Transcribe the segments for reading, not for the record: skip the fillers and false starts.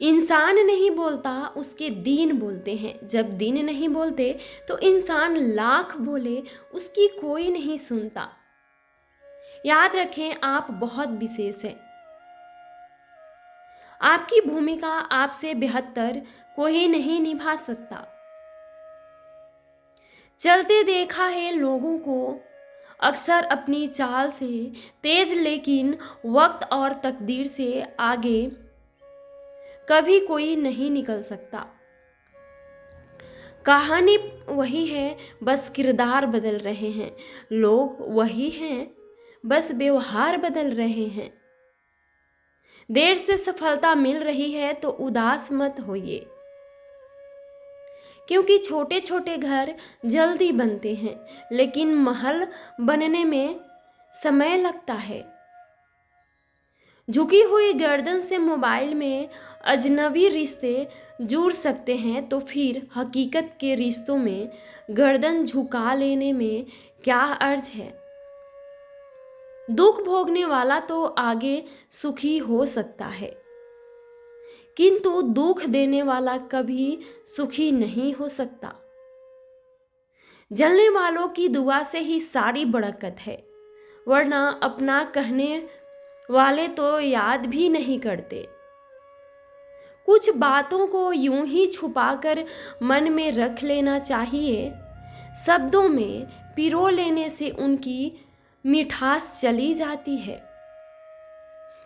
इंसान नहीं बोलता, उसके दीन बोलते हैं। जब दीन नहीं बोलते तो इंसान लाख बोले, उसकी कोई नहीं सुनता। याद रखें, आप बहुत विशेष हैं। आपकी भूमिका आपसे बेहतर कोई नहीं निभा सकता। चलते देखा है लोगों को अक्सर अपनी चाल से तेज, लेकिन वक्त और तकदीर से आगे कभी कोई नहीं निकल सकता। कहानी वही है, बस किरदार बदल रहे हैं। लोग वही हैं, बस व्यवहार बदल रहे हैं। देर से सफलता मिल रही है तो उदास मत होइए, क्योंकि छोटे छोटे घर जल्दी बनते हैं, लेकिन महल बनने में समय लगता है। झुकी हुई गर्दन से मोबाइल में अजनबी रिश्ते जुड़ सकते हैं, तो फिर हकीकत के रिश्तों में गर्दन झुका लेने में क्या अर्ज है। दुख भोगने वाला तो आगे सुखी हो सकता है, किंतु दुख देने वाला कभी सुखी नहीं हो सकता। जलने वालों की दुआ से ही सारी बरकत है, वरना अपना कहने वाले तो याद भी नहीं करते। कुछ बातों को यूं ही छुपाकर मन में रख लेना चाहिए। शब्दों में पिरो लेने से उनकी मिठास चली जाती है।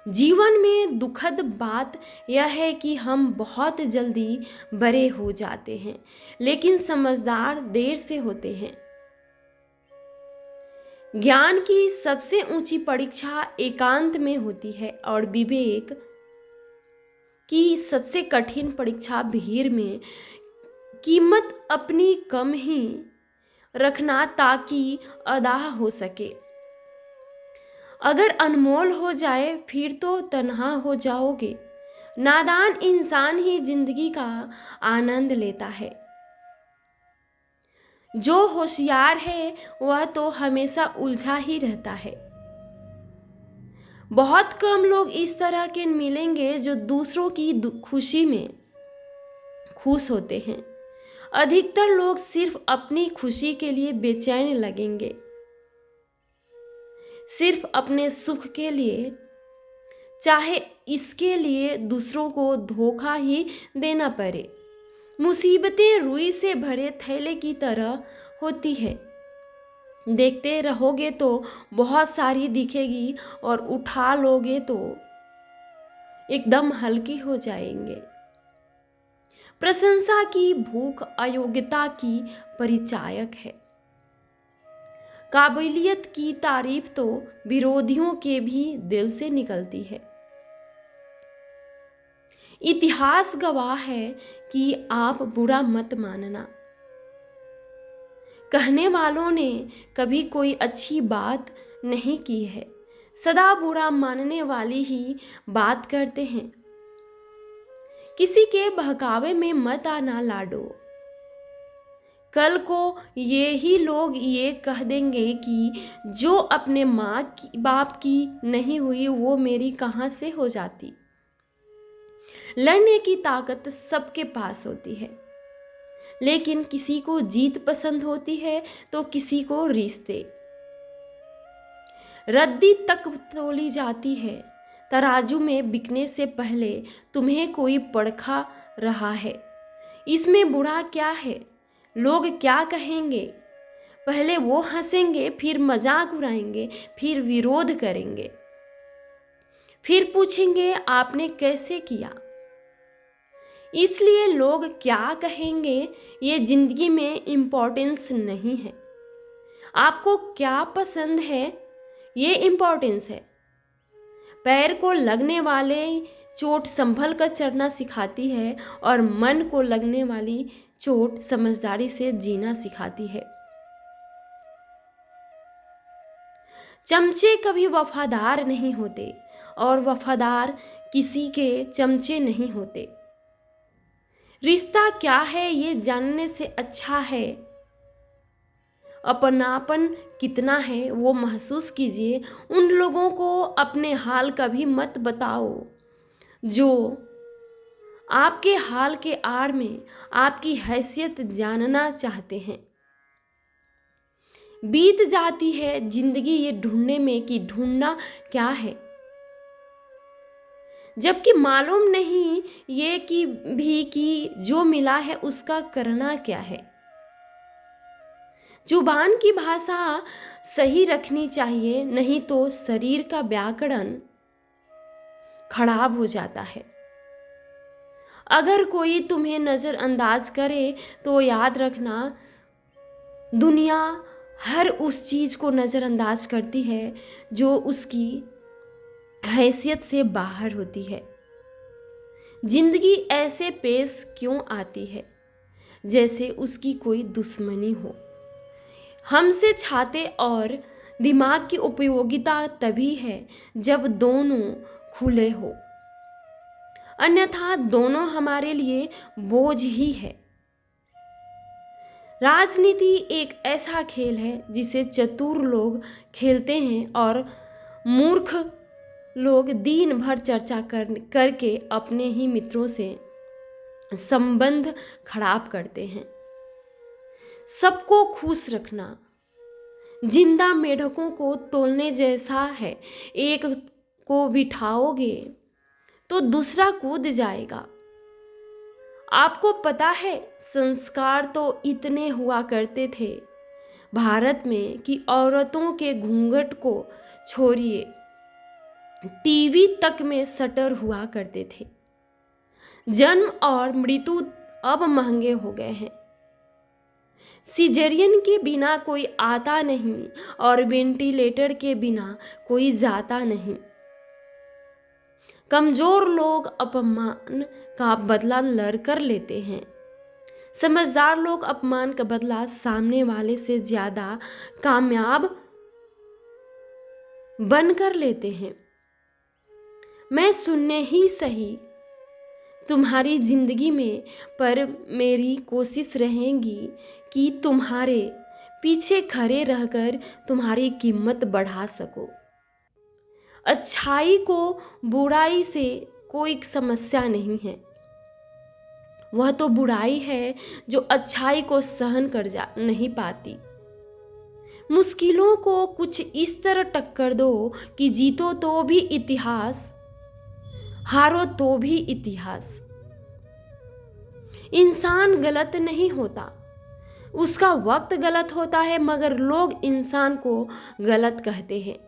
जीवन में दुखद बात यह है कि हम बहुत जल्दी बड़े हो जाते हैं, लेकिन समझदार देर से होते हैं। ज्ञान की सबसे ऊंची परीक्षा एकांत में होती है, और विवेक की सबसे कठिन परीक्षा भीड़ में। कीमत अपनी कम ही रखना ताकि अदा हो सके। अगर अनमोल हो जाए फिर तो तन्हा हो जाओगे। नादान इंसान ही जिंदगी का आनंद लेता है। जो होशियार है वह तो हमेशा उलझा ही रहता है। बहुत कम लोग इस तरह के मिलेंगे जो दूसरों की खुशी में खुश होते हैं। अधिकतर लोग सिर्फ अपनी खुशी के लिए बेचैन लगेंगे, सिर्फ अपने सुख के लिए, चाहे इसके लिए दूसरों को धोखा ही देना पड़े। मुसीबतें रुई से भरे थैले की तरह होती है। देखते रहोगे तो बहुत सारी दिखेगी, और उठा लोगे तो एकदम हल्की हो जाएंगे। प्रशंसा की भूख अयोग्यता की परिचायक है। काबिलियत की तारीफ तो विरोधियों के भी दिल से निकलती है। इतिहास गवाह है कि आप बुरा मत मानना। कहने वालों ने कभी कोई अच्छी बात नहीं की है। सदा बुरा मानने वाली ही बात करते हैं। किसी के बहकावे में मत आना लाडो। कल को ये ही लोग ये कह देंगे कि जो अपने माँ की बाप की नहीं हुई वो मेरी कहाँ से हो जाती। लड़ने की ताकत सबके पास होती है, लेकिन किसी को जीत पसंद होती है तो किसी को रिश्ते। रद्दी तक तोली जाती है, तराजू में बिकने से पहले तुम्हें कोई परखा रहा है। इसमें बुरा क्या है? लोग क्या कहेंगे? पहले वो हंसेंगे, फिर मजाक उड़ाएंगे, फिर विरोध करेंगे, फिर पूछेंगे आपने कैसे किया। इसलिए लोग क्या कहेंगे ये जिंदगी में इम्पोर्टेंस नहीं है। आपको क्या पसंद है ये इम्पोर्टेंस है। पैर को लगने वाले चोट संभल कर चढ़ना सिखाती है, और मन को लगने वाली चोट समझदारी से जीना सिखाती है। चमचे कभी वफादार नहीं होते, और वफादार किसी के चमचे नहीं होते। रिश्ता क्या है ये जानने से अच्छा है अपनापन कितना है वो महसूस कीजिए। उन लोगों को अपने हाल कभी मत बताओ जो आपके हाल के आड़ में आपकी हैसियत जानना चाहते हैं। बीत जाती है जिंदगी ये ढूंढने में कि ढूंढना क्या है, जबकि मालूम नहीं ये कि जो मिला है उसका करना क्या है। जुबान की भाषा सही रखनी चाहिए, नहीं तो शरीर का व्याकरण खराब हो जाता है। अगर कोई तुम्हें नज़रअंदाज करे तो याद रखना, दुनिया हर उस चीज़ को नज़रअंदाज करती है जो उसकी हैसियत से बाहर होती है। जिंदगी ऐसे पेश क्यों आती है जैसे उसकी कोई दुश्मनी हो। हमसे छाते और दिमाग की उपयोगिता तभी है जब दोनों खुले हो, अन्यथा दोनों हमारे लिए बोझ ही है। राजनीति एक ऐसा खेल है जिसे चतुर लोग खेलते हैं और मूर्ख लोग दिन भर चर्चा करके अपने ही मित्रों से संबंध खराब करते हैं। सबको खुश रखना जिंदा मेढकों को तोलने जैसा है। एक को बिठाओगे तो दूसरा कूद जाएगा। आपको पता है, संस्कार तो इतने हुआ करते थे भारत में कि औरतों के घूंघट को छोड़िए, टीवी तक में शटर हुआ करते थे। जन्म और मृत्यु अब महंगे हो गए हैं। सिजेरियन के बिना कोई आता नहीं और वेंटिलेटर के बिना कोई जाता नहीं। कमजोर लोग अपमान का बदला लड़कर लेते हैं, समझदार लोग अपमान का बदला सामने वाले से ज्यादा कामयाब बनकर लेते हैं। मैं सुनने ही सही तुम्हारी जिंदगी में, पर मेरी कोशिश रहेगी कि तुम्हारे पीछे खड़े रहकर तुम्हारी कीमत बढ़ा सको। अच्छाई को बुराई से कोई समस्या नहीं है, वह तो बुराई है जो अच्छाई को सहन कर जा नहीं पाती। मुश्किलों को कुछ इस तरह टक्कर दो कि जीतो तो भी इतिहास, हारो तो भी इतिहास। इंसान गलत नहीं होता, उसका वक्त गलत होता है, मगर लोग इंसान को गलत कहते हैं।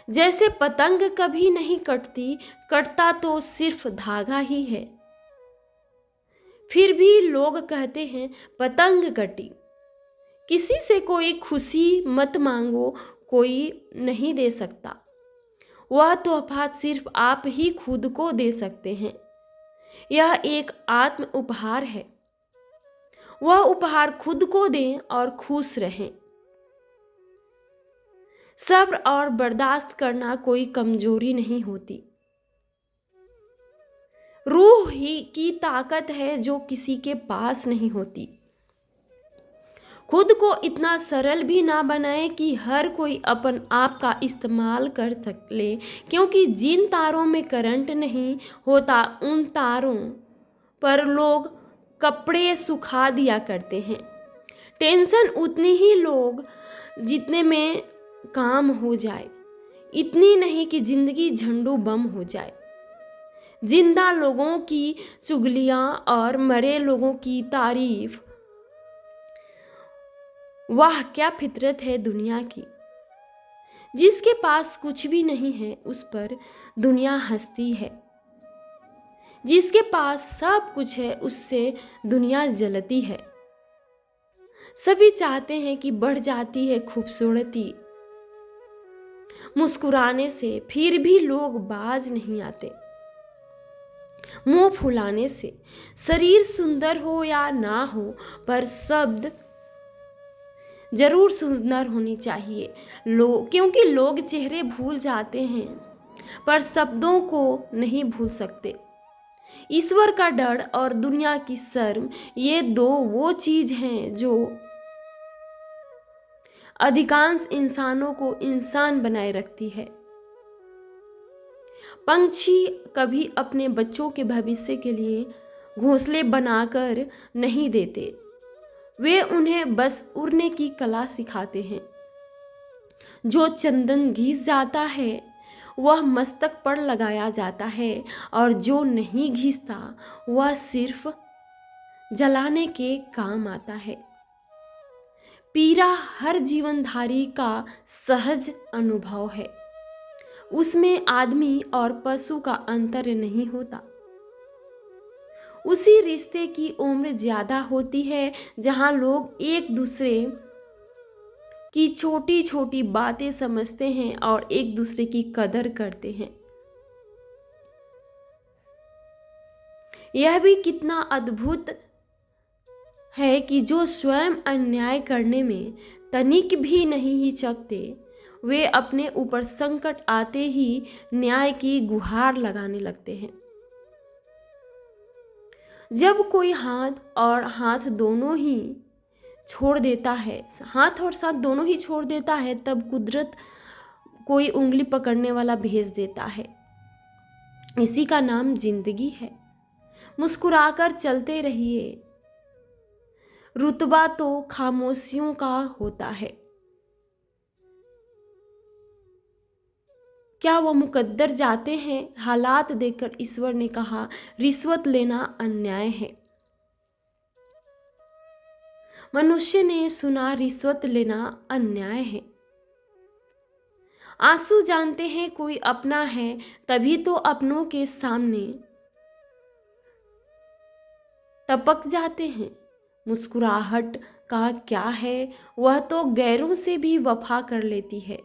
जैसे पतंग कभी नहीं कटती, कटता तो सिर्फ धागा ही है, फिर भी लोग कहते हैं पतंग कटी। किसी से कोई खुशी मत मांगो, कोई नहीं दे सकता। वह तोहफा सिर्फ आप ही खुद को दे सकते हैं। यह एक आत्म उपहार है, वह उपहार खुद को दें और खुश रहें। सब्र और बर्दाश्त करना कोई कमजोरी नहीं होती, रूह ही की ताकत है जो किसी के पास नहीं होती। खुद को इतना सरल भी ना बनाए कि हर कोई अपन आप का इस्तेमाल कर ले, क्योंकि जिन तारों में करंट नहीं होता उन तारों पर लोग कपड़े सुखा दिया करते हैं। टेंशन उतनी ही लोग जितने में काम हो जाए, इतनी नहीं कि जिंदगी झंडू बम हो जाए। जिंदा लोगों की चुगलियां और मरे लोगों की तारीफ, वाह क्या फितरत है दुनिया की। जिसके पास कुछ भी नहीं है उस पर दुनिया हंसती है, जिसके पास सब कुछ है उससे दुनिया जलती है। सभी चाहते हैं कि बढ़ जाती है खूबसूरती मुस्कुराने से, फिर भी लोग बाज नहीं आते। मुंह फुलाने से, शरीर सुंदर हो या ना हो, पर शब्द जरूर सुंदर होनी चाहिए। क्योंकि लोग चेहरे भूल जाते हैं पर शब्दों को नहीं भूल सकते। ईश्वर का डर और दुनिया की शर्म, ये दो वो चीज हैं जो अधिकांश इंसानों को इंसान बनाए रखती है। पंछी कभी अपने बच्चों के भविष्य के लिए घोंसले बनाकर नहीं देते, वे उन्हें बस उड़ने की कला सिखाते हैं। जो चंदन घिस जाता है वह मस्तक पर लगाया जाता है, और जो नहीं घिसता वह सिर्फ जलाने के काम आता है। पीड़ा हर जीवनधारी का सहज अनुभव है, उसमें आदमी और पशु का अंतर नहीं होता। उसी रिश्ते की उम्र ज्यादा होती है जहां लोग एक दूसरे की छोटी छोटी बातें समझते हैं और एक दूसरे की कदर करते हैं। यह भी कितना अद्भुत है कि जो स्वयं अन्याय करने में तनिक भी नहीं हिचकते, वे अपने ऊपर संकट आते ही न्याय की गुहार लगाने लगते हैं। जब कोई हाथ और हाथ दोनों ही छोड़ देता है, हाथ और साथ दोनों ही छोड़ देता है, तब कुदरत कोई उंगली पकड़ने वाला भेज देता है। इसी का नाम जिंदगी है। मुस्कुराकर चलते रहिए। रुतबा तो खामोशियों का होता है। क्या वह मुकद्दर जाते हैं? हालात देखकर ईश्वर ने कहा, रिश्वत लेना अन्याय है। मनुष्य ने सुना, रिश्वत लेना अन्याय है। आंसू जानते हैं कोई अपना है, तभी तो अपनों के सामने टपक जाते हैं। मुस्कुराहट का क्या है, वह तो गैरों से भी वफा कर लेती है।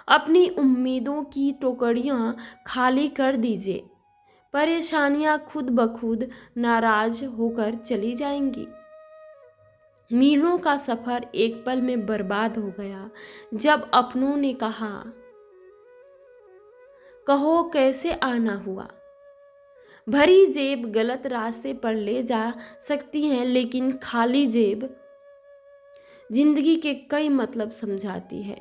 अपनी उम्मीदों की टोकरियां खाली कर दीजिए, परेशानियां खुद ब खुद नाराज होकर चली जाएंगी। मीलों का सफर एक पल में बर्बाद हो गया जब अपनों ने कहा, कहो कैसे आना हुआ। भरी जेब गलत रास्ते पर ले जा सकती हैं, लेकिन खाली जेब जिंदगी के कई मतलब समझाती है।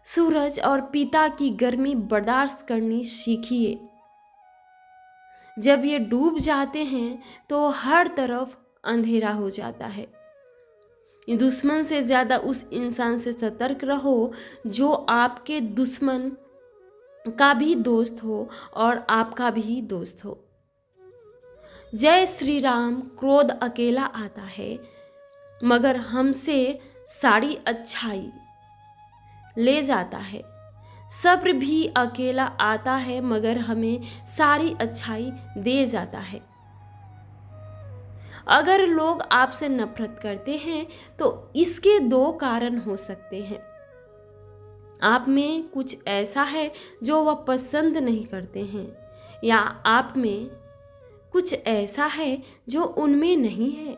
सूरज और पिता की गर्मी बर्दाश्त करनी सीखिए। जब ये डूब जाते हैं तो हर तरफ अंधेरा हो जाता है। दुश्मन से ज्यादा उस इंसान से सतर्क रहो जो आपके दुश्मन का भी दोस्त हो और आपका भी दोस्त हो। जय श्री राम। क्रोध अकेला आता है, मगर हमसे सारी अच्छाई ले जाता है। सब्र भी अकेला आता है, मगर हमें सारी अच्छाई दे जाता है। अगर लोग आपसे नफरत करते हैं तो इसके दो कारण हो सकते हैं। आप में कुछ ऐसा है जो वह पसंद नहीं करते हैं, या आप में कुछ ऐसा है जो उनमें नहीं है।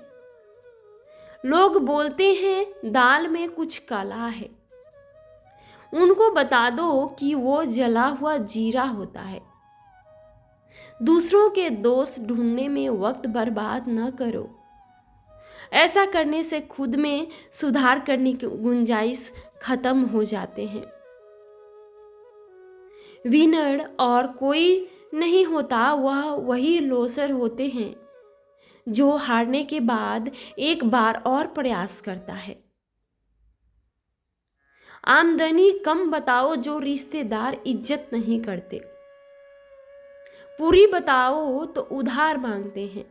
लोग बोलते हैं दाल में कुछ काला है, उनको बता दो कि वो जला हुआ जीरा होता है। दूसरों के दोष ढूंढने में वक्त बर्बाद न करो। ऐसा करने से खुद में सुधार करने की गुंजाइश खत्म हो जाते हैं। विनर और कोई नहीं होता, वह वही लोसर होते हैं जो हारने के बाद एक बार और प्रयास करता है। आमदनी कम बताओ जो रिश्तेदार इज्जत नहीं करते। पूरी बताओ तो उधार मांगते हैं।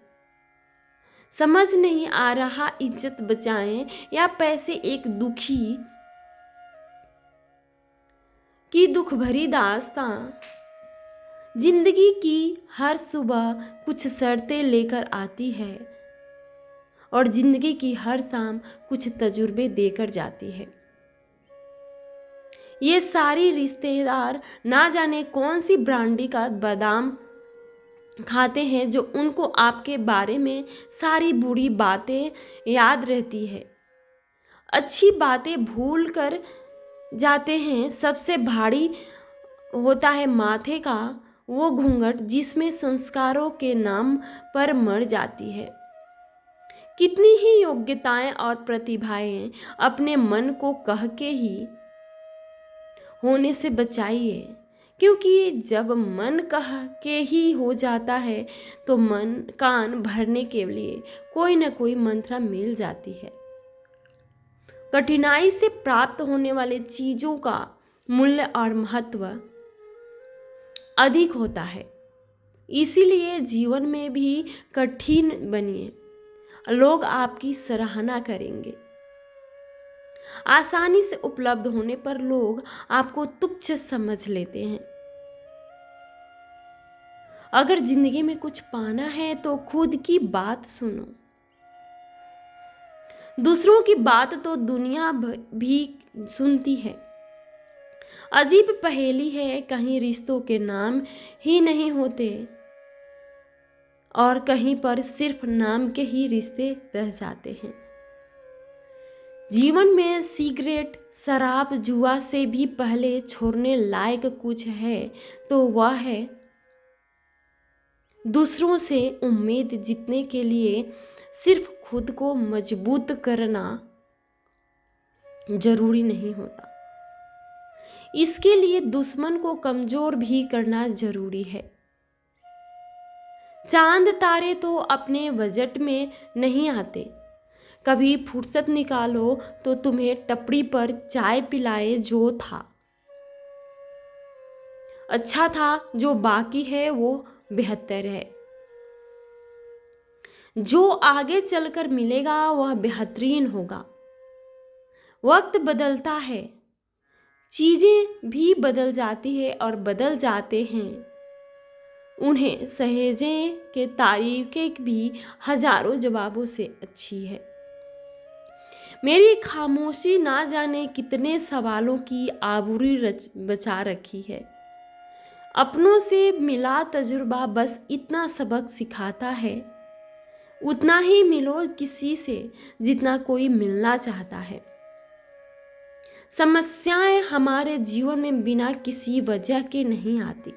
समझ नहीं आ रहा इज्जत बचाएं या पैसे। एक दुखी की दुख भरी दास्तां। जिंदगी की हर सुबह कुछ शर्तें लेकर आती है और जिंदगी की हर शाम कुछ तजुर्बे देकर जाती है। ये सारी रिश्तेदार ना जाने कौन सी ब्रांडी का बादाम खाते हैं जो उनको आपके बारे में सारी बुरी बातें याद रहती है। अच्छी बातें भूल कर जाते हैं। सबसे भारी होता है माथे का वो घूंघट जिसमें संस्कारों के नाम पर मर जाती है। कितनी ही योग्यताएं और प्रतिभाएं अपने मन को कह के ही होने से बचाइए। क्योंकि जब मन कह के ही हो जाता है तो मन कान भरने के लिए कोई न कोई मंत्रा मिल जाती है। कठिनाई से प्राप्त होने वाले चीजों का मूल्य और महत्व अधिक होता है। इसीलिए जीवन में भी कठिन बनिए, लोग आपकी सराहना करेंगे। आसानी से उपलब्ध होने पर लोग आपको तुच्छ समझ लेते हैं। अगर जिंदगी में कुछ पाना है तो खुद की बात सुनो। दूसरों की बात तो दुनिया भी सुनती है। अजीब पहेली है, कहीं रिश्तों के नाम ही नहीं होते और कहीं पर सिर्फ नाम के ही रिश्ते रह जाते हैं। जीवन में सिगरेट, शराब, जुआ से भी पहले छोड़ने लायक कुछ है तो वह है दूसरों से उम्मीद जीतने के लिए सिर्फ खुद को मजबूत करना जरूरी नहीं होता। इसके लिए दुश्मन को कमजोर भी करना जरूरी है। चांद तारे तो अपने बजट में नहीं आते। कभी फुर्सत निकालो तो तुम्हें टपरी पर चाय पिलाए जो था। अच्छा था, जो बाकी है वो बेहतर है। जो आगे चलकर मिलेगा वह बेहतरीन होगा। वक्त बदलता है, चीजें भी बदल जाती है और बदल जाते हैं। उन्हें सहेजे के तारीखें भी हजारों जवाबों से अच्छी है। मेरी खामोशी ना जाने कितने सवालों की आबूरी बचा रखी है। अपनों से मिला तजुर्बा बस इतना सबक सिखाता है। उतना ही मिलो किसी से जितना कोई मिलना चाहता है। समस्याएं हमारे जीवन में बिना किसी वजह के नहीं आती।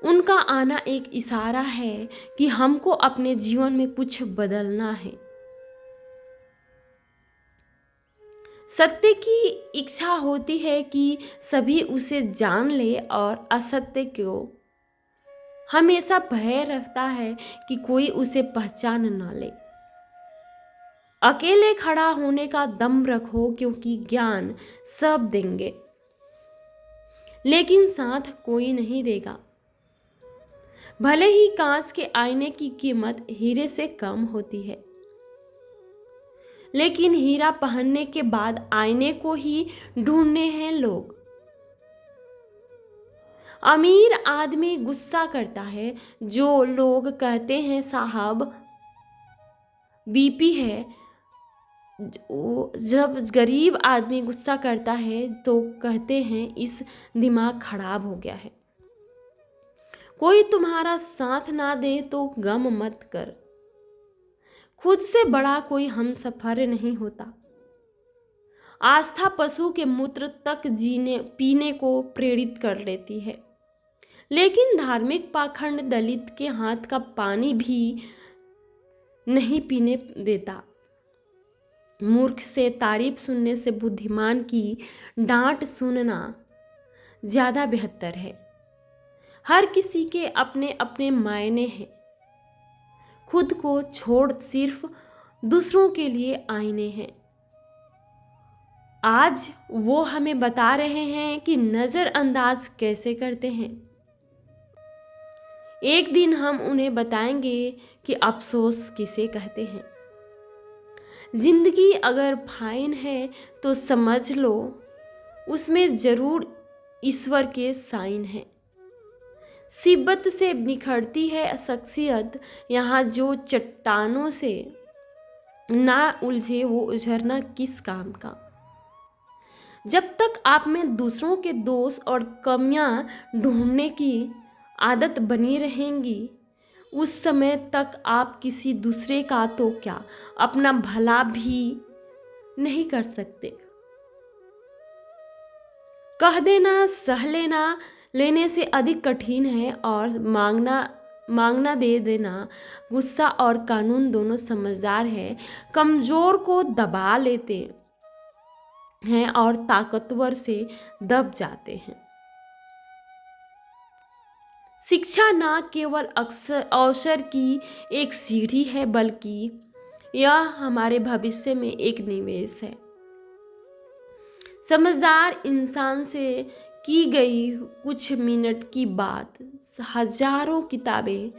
उनका आना एक इशारा है कि हमको अपने जीवन में कुछ बदलना है। सत्य की इच्छा होती है कि सभी उसे जान ले और असत्य को हमेशा भय रखता है कि कोई उसे पहचान न ले। अकेले खड़ा होने का दम रखो, क्योंकि ज्ञान सब देंगे लेकिन साथ कोई नहीं देगा। भले ही कांच के आईने की कीमत हीरे से कम होती है, लेकिन हीरा पहनने के बाद आईने को ही ढूंढने हैं लोग। अमीर आदमी गुस्सा करता है जो लोग कहते हैं साहब बीपी है। जब गरीब आदमी गुस्सा करता है तो कहते हैं इस दिमाग खराब हो गया है। कोई तुम्हारा साथ ना दे तो गम मत कर। खुद से बड़ा कोई हमसफर नहीं होता। आस्था पशु के मूत्र तक जीने पीने को प्रेरित कर लेती है, लेकिन धार्मिक पाखंड दलित के हाथ का पानी भी नहीं पीने देता। मूर्ख से तारीफ सुनने से बुद्धिमान की डांट सुनना ज्यादा बेहतर है। हर किसी के अपने अपने मायने हैं। खुद को छोड़ सिर्फ दूसरों के लिए आईने हैं। आज वो हमें बता रहे हैं कि नजरअंदाज कैसे करते हैं। एक दिन हम उन्हें बताएंगे कि अफसोस किसे कहते हैं। जिंदगी अगर फाइन है तो समझ लो उसमें जरूर ईश्वर के साइन है। सिब्बत से निखरती है शख्सियत, यहाँ जो चट्टानों से ना उलझे वो उझरना किस काम का। जब तक आप में दूसरों के दोष और कमियां ढूंढने की आदत बनी रहेंगी, उस समय तक आप किसी दूसरे का तो क्या अपना भला भी नहीं कर सकते। कह देना सह लेने से अधिक कठिन है, और मांगना दे देना। गुस्सा और कानून दोनों समझदार है। कमजोर को दबा लेते हैं और ताकतवर से दब जाते हैं। शिक्षा न केवल अवसर की एक सीढ़ी है, बल्कि यह हमारे भविष्य में एक निवेश है। समझदार इंसान से की गई कुछ मिनट की बात हजारों किताबें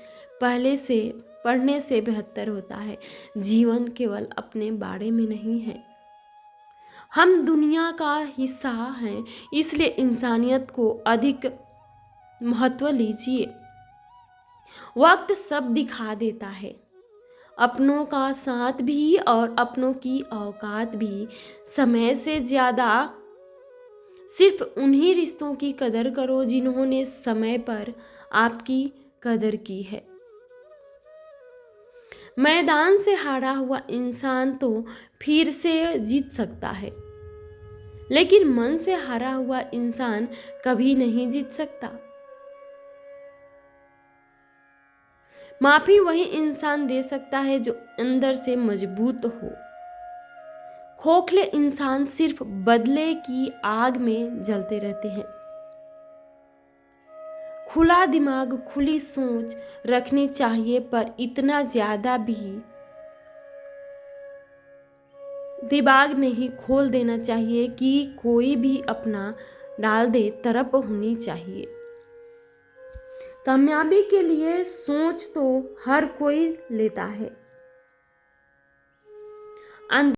पहले से पढ़ने से बेहतर होता है। जीवन केवल अपने बारे में नहीं है, हम दुनिया का हिस्सा हैं, इसलिए इंसानियत को अधिक महत्व लीजिए। वक्त सब दिखा देता है, अपनों का साथ भी और अपनों की औकात भी। समय से ज़्यादा सिर्फ उन्हीं रिश्तों की कदर करो जिन्होंने समय पर आपकी कदर की है। मैदान से हारा हुआ इंसान तो फिर से जीत सकता है, लेकिन मन से हारा हुआ इंसान कभी नहीं जीत सकता। माफी वही इंसान दे सकता है जो अंदर से मजबूत हो। खोखले इंसान सिर्फ बदले की आग में जलते रहते हैं। खुला दिमाग, खुली सोच रखनी चाहिए, पर इतना ज्यादा भी दिमाग नहीं खोल देना चाहिए कि कोई भी अपना डाल दे। तरफ होनी चाहिए। कामयाबी के लिए सोच तो हर कोई लेता है।